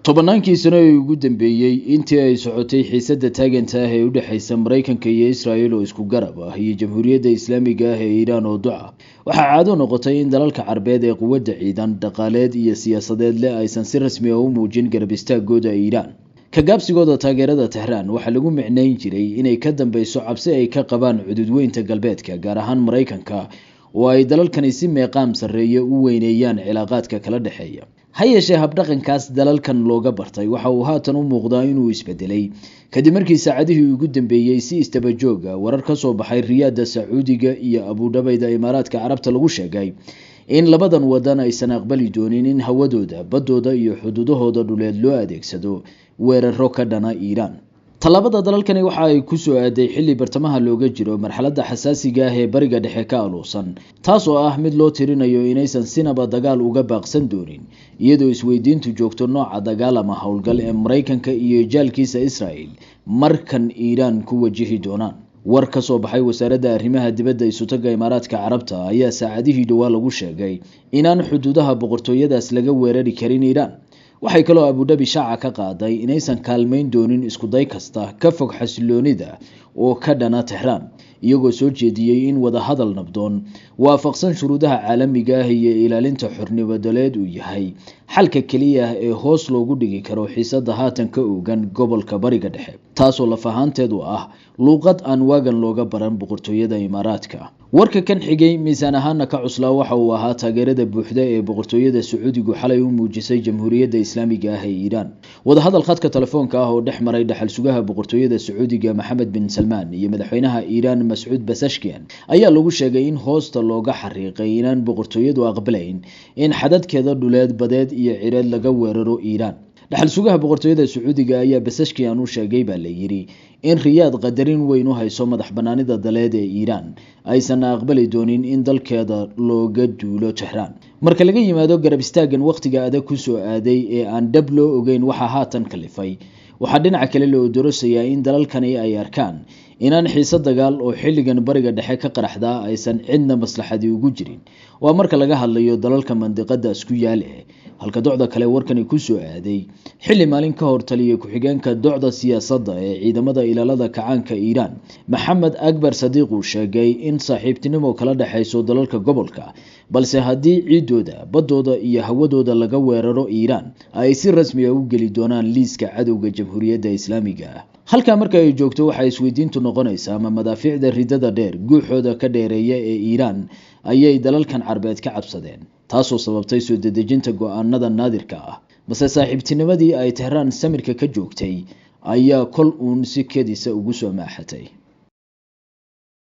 tobannaankii sano ee ugu dambeeyay intii ay socotay xiisadda taaganta ah ee u dhaxaysa Mareykanka iyo Israa'iil oo isku garab ah iyo Jamhuuriyadda Islaamiga ah ee Iiraan oo duca waxa caado noqotay in dalalka Carbeed ee quwadda ciidan dhaqaaleed iyo siyaasadeed leh aysan si rasmi ah u muujin garab istaagooda Iiraan ka gaabsigooda taageerada Tehran waxa lagu micnayn jiray inay ka dambayso cabsi ay ka qabaan cududweynta galbeedka gaar ahaan Mareykanka oo ay dalalkani si meeqaam sareeyo u weyneeyaan cilaaqaadka kala dhaxeeya hayeeshee habdhaqankaas dalalkan looga bartay waxa uu haatan u muuqdaa inuu isbedelay kadib markii saacadihii ugu dambeeyay si istaba joog ah warar ka soo baxay Riyaadda Sacuudiga iyo Abu Dhabi Imaaraadka Carabta lagu sheegay in labadan wadan aysan aqbali doonin in hawadooda badooda iyo xududahooda dhuleed loo adeegsado weeraro ka dhana Iiraan talabada dalalkani waxa ay ku soo aaday xilli bartamaha looga jiro marxaladda xasaasiga ah ee bariga dhexe ka aluusan taas oo ah mid loo tirinayo inaysan sinaba dagaal uga baaqsan doonin iyadoo isweydiintu joogto nooca dagaal ama howlgal ee Mareykanka iyo jaalkiisa Israa'iil markan Iiraan ku wajihi doonaan war ka soo baxay wasaaradda arrimaha dibadda ee Sultanka Imaaraadka Carabta ayaa saacadihii dhawaa lagu sheegay inaan xuduudaha boqortooyadaas laga weerari karin Iiraan waxay kaloo Abu Dhabi shaaca ka qaaday inaysan kaalmeyn doonin isku day kasta ka fog xasiloonida oo ka dhana Tehran iyagoo soo jeediyay in wada hadal nabdoon waafaqsan shuruudaha caalamiga ah iyo ilaalinta xornimadadeed uu yahay xalka kaliya ee hoos loogu dhigi karo xiisadda haatan ka oogan gobolka bariga dhexe taasoo la fahanteedu ah luqad aan waagan looga baran boqortooyada Imaaraadka warka kan xigay miisaan ahaan ka cuslaa waxa uu ahaa taageerada buuxda ee boqortooyada Sacuudigu xalay u muujisay Jamhuuriyadda Islaamiga ah ee Iiraan wada hadal khadka telefoonka ah oo dhex maray dhaxal sugaha boqortooyada Sacuudiga Mohammed bin Salman iyo madaxweynaha Iiraan Mas'uud Pezeshkian ayaa lagu sheegay in hoosta looga xariiqay inaan boqortooyadu aqbalayn in xadadkeeda dhuleed badeed iyo cireed laga weeraro Iiraan dhaxal sugaha boqortooyada Sacuudiga ayaa Pezeshkian u sheegay baa la yiri in Riyaad qadarin weyn u hayso madax banaanida daleed ee Iiraan aysan aqbali doonin in dalkeeda looga duulo Tehran marka laga yimaado garab istaagan waqtiga adag ku soo aaday ee aan dab loo ogeyn waxa haatan kalifay waxa dhinaca kale loo dorosayaa in dalalkani ay arkaan inaan xiisad dagaal oo xilligan bariga dhexe ka qaraxda aysan cidna maslaxadi ugu jirin waa marka laga hadlayo dalalka mandiqada isku yaal halka docda kale warkani ku soo aaday xilli maalin ka hor taliye ku-xigeenka docda siyaasadda ee ciidamada ilaalada kacaanka Iiraan Mohammed Akbar Sadiq uu sheegay in saaxiibtinimo kala dhaxayso dalalka gobolka balse haddii ciidooda badooda iyo hawadooda laga weeraro Iiraan ay si rasmi ah u gali doonaan liiska cadowga Jamhuuriyadda Islaamiga ah halka marka ay joogto waxa isweydiintu noqonaysaa ama madaafiicda ridada dheer guuxooda ka dheereeya ee Iiraan ayay dalalkan Carbeed ka cabsadeen taasoo sababtay soo dedejinta go'aanada naadirka ah balse saaxiibtinimadii ay Tehran samirka ka joogtay ayaa kol uun si kedisa ugu soo maaxatay